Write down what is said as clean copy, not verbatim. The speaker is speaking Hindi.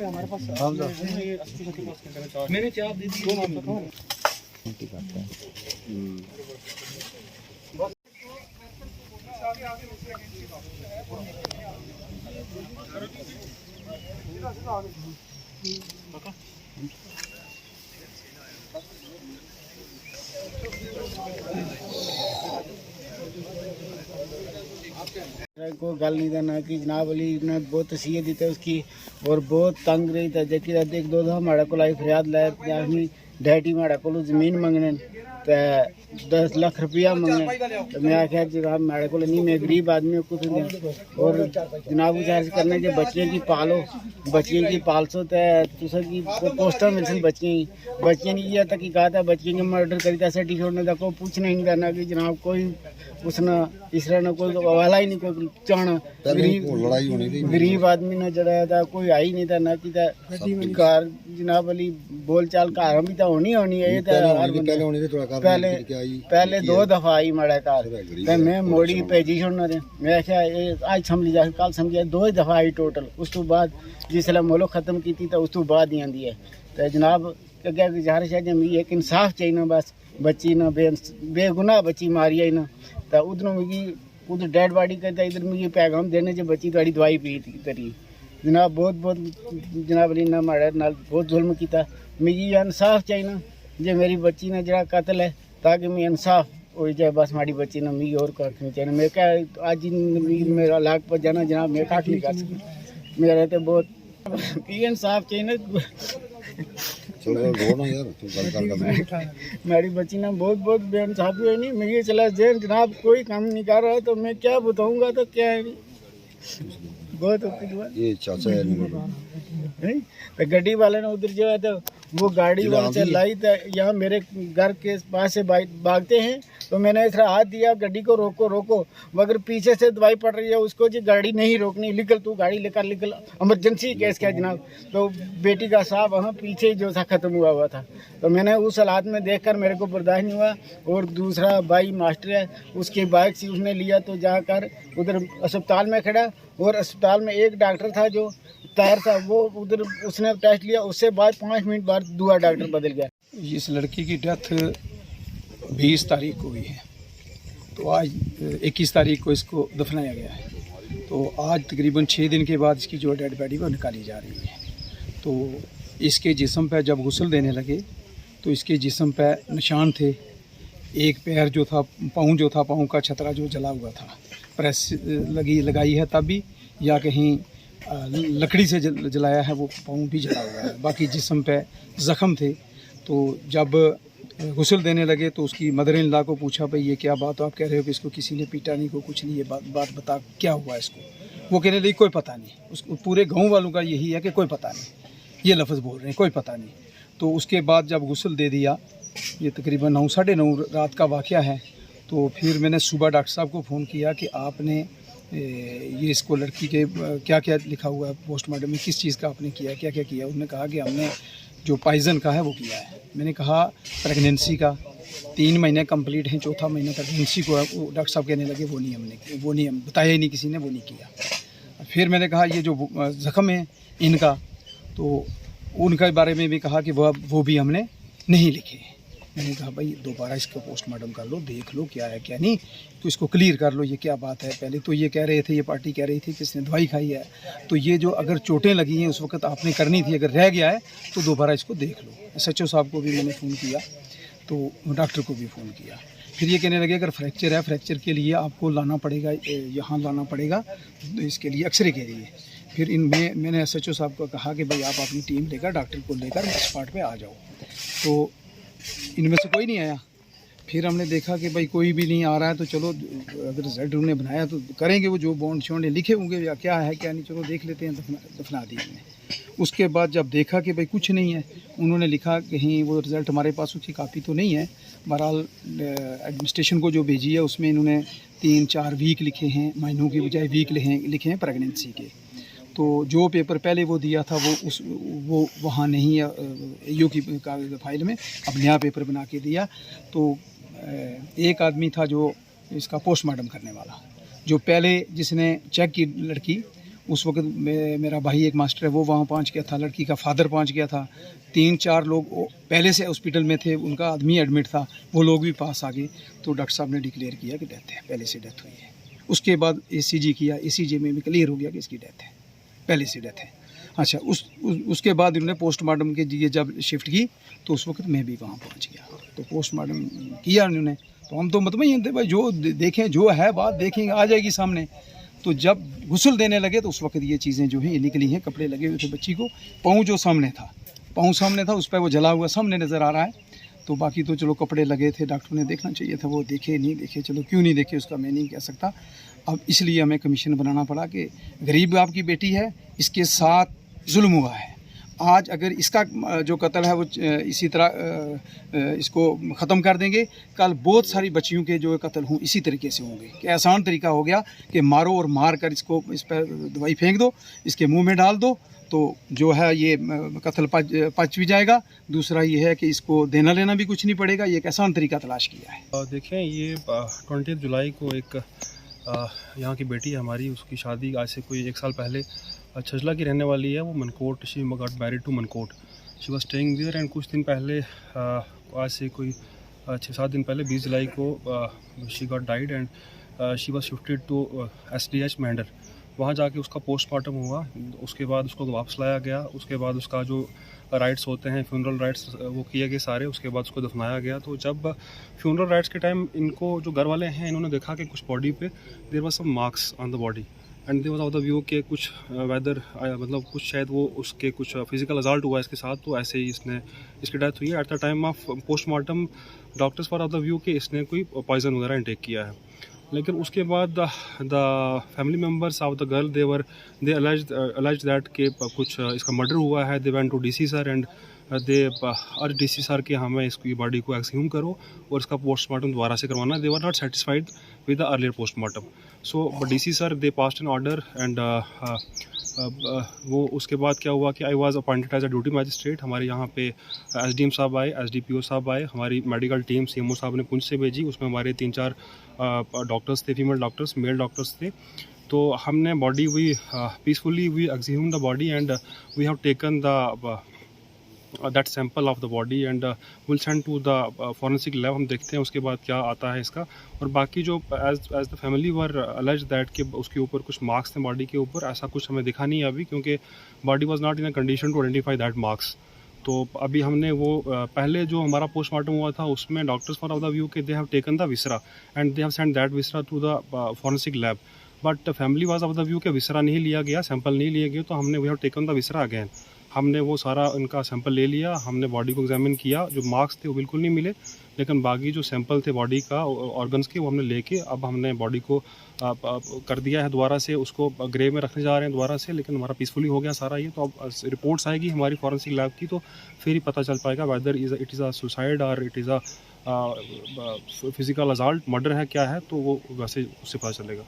हमारे पास मैंने चाप दे दी। को गल नहीं देना कि जनाब अली ने बहुत तसीहत दी उसकी और बहुत तंग रही था। जबकि एक दो दफा माड़े को आई फरियाद लाए डैडी माड़े को जमीन मंगने तो 10 लाख रुपया मंगने तो मैं आख्या जनाब माड़े को नहीं, मैं गरीब आदमी कुछ नहीं। और जनाब गुजारिश करने जो बच्चियों की पालो, बच्चियों की पालसो तो पोस्टर मिलसन बच्चियों की ये तक कहा था बच्चियों के मर्डर करी था टी छोड़ने तक कोई पूछना ही नहीं करना कि जनाब कोई उसने इस तरह ना कोई वाला ही नहीं कोई चाहना। गरीब आदमी ने जड़ा था कोई आई नहीं था ना कि घर जनाब अली बोल चाल घर भी तो होनी है। पहले 2 दफा आई माड़ा घर मैं मोड़ी भेजी छोड़ना थे। मैं आख्या अज समझी जा कल समझी 2 दफा आई टोटल। उस तो बाद जिसले मुल्क खत्म की तो उस तो बाद ही आती है। तो जनाब अगर गुजारिश है मिगी एक इंसाफ चाहिए बस। बच्ची ना बेगुनाह बच्ची मारी आई ना तो उधरों मिगी उधर डेड बॉडी करता इधर मिगी पैगाम देने जो बच्ची थोड़ी दवाई पी करी। जनाब बहुत जनाब अली ने माड़े नाल बहुत जुल्म किया। मिगी इंसाफ चाहिए ना जो मेरी बच्ची ने जरा कत्ल है ताकि मैं इंसाफ हो जाए बस। माड़ी बच्ची ने मिगी और कख नहीं चाहिए। मैं क्या आज मेरा लाख पर जाना जनाब मैं कख नहीं कर सकती। मेरा तो बहुत इंसाफ चाहिए ना। मेरी बच्ची ने बहुत बेइंसाफी हुई नहीं मुझे चला जेल जनाब कोई काम नहीं कर रहा तो मैं क्या बताऊंगा तो क्या है बहुत ये तो गड्डी वाले ने उधर जो है तो वो गाड़ी वहाँ से लाई तो यहाँ मेरे घर के पास से भागते हैं तो मैंने इस तरह हाथ दिया गड्डी को रोको मगर पीछे से दवाई पड़ रही है उसको जी गाड़ी नहीं रोकनी निकल तू गाड़ी लेकर निकल इमरजेंसी केस क्या जनाब। तो बेटी का साहब वहाँ पीछे ही जो सा ख़त्म हुआ था तो मैंने उस हालात में देखकर मेरे को बर्दाश्त नहीं हुआ। और दूसरा भाई मास्टर है उसकी बाइक से उसने लिया तो जाकर उधर अस्पताल में खड़ा और अस्पताल में एक डॉक्टर था जो तैयार था वो उधर उसने टेस्ट लिया उससे बाद 5 मिनट बाद दूसरा डॉक्टर बदल गया। इस लड़की की डेथ 20 तारीख को हुई है तो आज 21 तारीख को इसको दफनाया गया है। तो आज तकरीबन 6 दिन के बाद इसकी जो डेड बॉडी वो निकाली जा रही है। तो इसके जिस्म पर जब गुस्ल देने लगे तो इसके जिस्म पर निशान थे। एक पैर जो था पाँव का छतरा जो जला हुआ था प्रेस लगाई है तब भी या कहीं लकड़ी से जलाया है वो पाँव भी जला हुआ है। बाकी जिस्म पे ज़ख़म थे। तो जब गुस्ल देने लगे तो उसकी मदर इन लॉ को पूछा भाई ये क्या बात हो आप कह रहे हो कि इसको किसी ने पीटा नहीं को कुछ नहीं ये बात बता क्या हुआ इसको। वो कहने लगी कोई पता नहीं। उसको पूरे गांव वालों का यही है कि कोई पता नहीं ये लफ्ज़ बोल रहे हैं कोई पता नहीं। तो उसके बाद जब गुस्ल दे दिया ये तकरीबन 9 साढ़े 9 रात का वाक़या है। तो फिर मैंने सुबह डॉक्टर साहब को फ़ोन किया कि आपने ये इसको लड़की के क्या क्या लिखा हुआ है पोस्टमार्टम में किस चीज़ का आपने किया क्या क्या किया। उन्होंने कहा कि हमने जो पॉइज़न का है वो किया है। मैंने कहा प्रेगनेंसी का 3 महीने कंप्लीट हैं 4था महीना प्रेगनेंसी को डॉक्टर साहब कहने लगे वो नहीं हम बताया ही नहीं किसी ने वो नहीं किया। फिर मैंने कहा ये जो ज़ख़म है इनका तो उनके बारे में भी कहा कि वो भी हमने नहीं लिखे। मैंने कहा भाई दोबारा इसका पोस्टमार्टम कर लो देख लो क्या है क्या नहीं तो इसको क्लियर कर लो ये क्या बात है। पहले तो ये कह रहे थे ये पार्टी कह रही थी कि इसने दवाई खाई है तो ये जो अगर चोटें लगी हैं उस वक्त आपने करनी थी अगर रह गया है तो दोबारा इसको देख लो। SHO साहब को भी मैंने फ़ोन किया तो डॉक्टर को भी फ़ोन किया। फिर ये कहने लगे अगर फ्रैक्चर है फ्रैक्चर के लिए आपको लाना पड़ेगा यहाँ लाना पड़ेगा तो इसके लिए एक्सरे के लिए। फिर मैंने SHO साहब को कहा कि भाई आप अपनी टीम लेकर डॉक्टर को लेकर स्पॉट पे आ जाओ। तो इनमें से कोई नहीं आया। फिर हमने देखा कि भाई कोई भी नहीं आ रहा है तो चलो अगर रिजल्ट उन्होंने बनाया तो करेंगे वो जो बॉन्ड शॉन्ड लिखे होंगे या क्या है क्या नहीं चलो देख लेते हैं दफना दिया हमने। उसके बाद जब देखा कि भाई कुछ नहीं है उन्होंने लिखा कहीं वो रिज़ल्ट हमारे पास उसकी कापी तो नहीं है। बहरहाल एडमिनिस्ट्रेशन को जो भेजी है उसमें इन्होंने 3-4 वीक लिखे हैं महीनों की बजाय वीक लिखे हैं प्रेगनेंसी के। तो जो पेपर पहले वो दिया था वो वहाँ नहीं है AO की फाइल में अब नया पेपर बना के दिया। तो एक आदमी था जो इसका पोस्टमार्टम करने वाला जो पहले जिसने चेक की लड़की, उस वक्त मेरा भाई एक मास्टर है वो वहाँ पहुँच गया था, लड़की का फादर पहुँच गया था, 3-4 लोग पहले से हॉस्पिटल में थे, उनका आदमी एडमिट था, वो लोग भी पास आ गए। तो डॉक्टर साहब ने डिक्लेयर किया कि डेथ है, पहले से डेथ हुई है। उसके बाद ECG किया, ECG में भी क्लियर हो गया कि इसकी डेथ है, पहले से डेथ है। अच्छा, उसके बाद इन्होंने पोस्टमार्टम के लिए जब शिफ्ट की तो उस वक्त मैं भी वहाँ पहुँच गया, तो पोस्टमार्टम किया उन्होंने। तो हम तो मतलब थे भाई, जो देखें जो है बात देखेंगे, आ जाएगी सामने। तो जब गुस्ल देने लगे तो उस वक्त ये चीज़ें जो हैं ये निकली हैं। कपड़े लगे हुए थे बच्ची को, पाँव जो सामने था, पाँव सामने था, उस पर वो जला हुआ सामने नज़र आ रहा है। तो बाकी तो चलो कपड़े लगे थे, डॉक्टर ने देखना चाहिए था, वो देखे नहीं देखे, चलो क्यों नहीं देखे उसका मैं नहीं कह सकता। अब इसलिए हमें कमीशन बनाना पड़ा कि गरीब आपकी बेटी है, इसके साथ जुल्म हुआ है। आज अगर इसका जो कत्ल है वो इसी तरह इसको ख़त्म कर देंगे, कल बहुत सारी बच्चियों के जो कत्ल हों इसी तरीके से होंगे। कि आसान तरीका हो गया कि मारो और मार कर इसको इस पर दवाई फेंक दो, इसके मुंह में डाल दो, तो जो है ये कत्ल पच भी जाएगा। दूसरा ये है कि इसको देना लेना भी कुछ नहीं पड़ेगा, ये एक आसान तरीका तलाश किया है। देखें, ये 20 जुलाई को एक यहाँ की बेटी है हमारी, उसकी शादी आज से कोई 1 साल पहले छजला की रहने वाली है। वो Mankote, she got married to Mankote, she was staying there. And कुछ दिन पहले आज से कोई 6-7 दिन पहले 20 जुलाई को she got died and she was shifted to SDH Mendhar. वहाँ जाके उसका पोस्टमार्टम हुआ, उसके बाद उसको वापस लाया गया। उसके बाद उसका जो राइट्स होते हैं, फ्यूनरल राइट्स, वो किए गए सारे। उसके बाद उसको दफनाया गया। तो जब फ्यूनरल राइट्स के टाइम इनको जो घर वाले हैं, इन्होंने देखा कि कुछ बॉडी पे there was some marks on the body and there was of the view के कुछ वेदर मतलब कुछ शायद वो उसके कुछ फिजिकल असाल्ट हुआ इसके साथ, तो ऐसे ही इसकी डेथ हुई है। At the time of postmortem doctors for of the view के इसने कोई पॉइजन वगैरह इंटेक किया है। लेकिन उसके बाद the family members of the girl they alleged that के कुछ इसका मर्डर हुआ है। They went to DC sir and they urge DC sir के हमें इसकी बॉडी को एक्सह्यूम करो और इसका पोस्टमार्टम दोबारा से करवाना। They were not satisfied with the earlier postmortem, so DC sir they passed an order and वो उसके बाद क्या हुआ कि I was appointed as a duty magistrate. हमारे यहाँ पे SDM साहब आए, SDPO साहब आए, हमारी मेडिकल टीम CMO साहब ने पुंछ से भेजी। उसमें हमारे 3-4 डॉक्टर्स थे, फीमेल डॉक्टर्स, मेल डॉक्टर्स थे। तो हमने body we peacefully we exhume the body and we have taken the that sample of the body and will send to the forensic lab. हम देखते हैं उसके बाद क्या आता है इसका। और बाकी जो as the family were alleged that कि उसके ऊपर कुछ मार्क्स थे बॉडी के ऊपर, ऐसा कुछ हमें दिखा नहीं है अभी, क्योंकि body was not in a condition to identify that marks. तो अभी हमने वो पहले जो हमारा पोस्टमार्टम हुआ था उसमें doctors for of the view के they have taken the viscera and they have send that viscera to the forensic lab, but family was of the view के विसरा नहीं लिया गया, सैंपल नहीं लिए गए। तो हमने we have taken the viscera again. हमने वो सारा उनका सैंपल ले लिया, हमने बॉडी को एग्जामिन किया। जो मार्क्स थे वो बिल्कुल नहीं मिले, लेकिन बाकी जो सैंपल थे बॉडी का ऑर्गन्स के वो हमने लेके अब हमने बॉडी को कर दिया है दोबारा से, उसको ग्रेव में रखने जा रहे हैं दोबारा से। लेकिन हमारा पीसफुली हो गया सारा ये। तो अब रिपोर्ट्स आएगी हमारी फॉरेंसिक लैब की, तो फिर ही पता चल पाएगा whether it is a suicide और it is a physical assault, murder है क्या है, तो वो वैसे उससे पता चलेगा।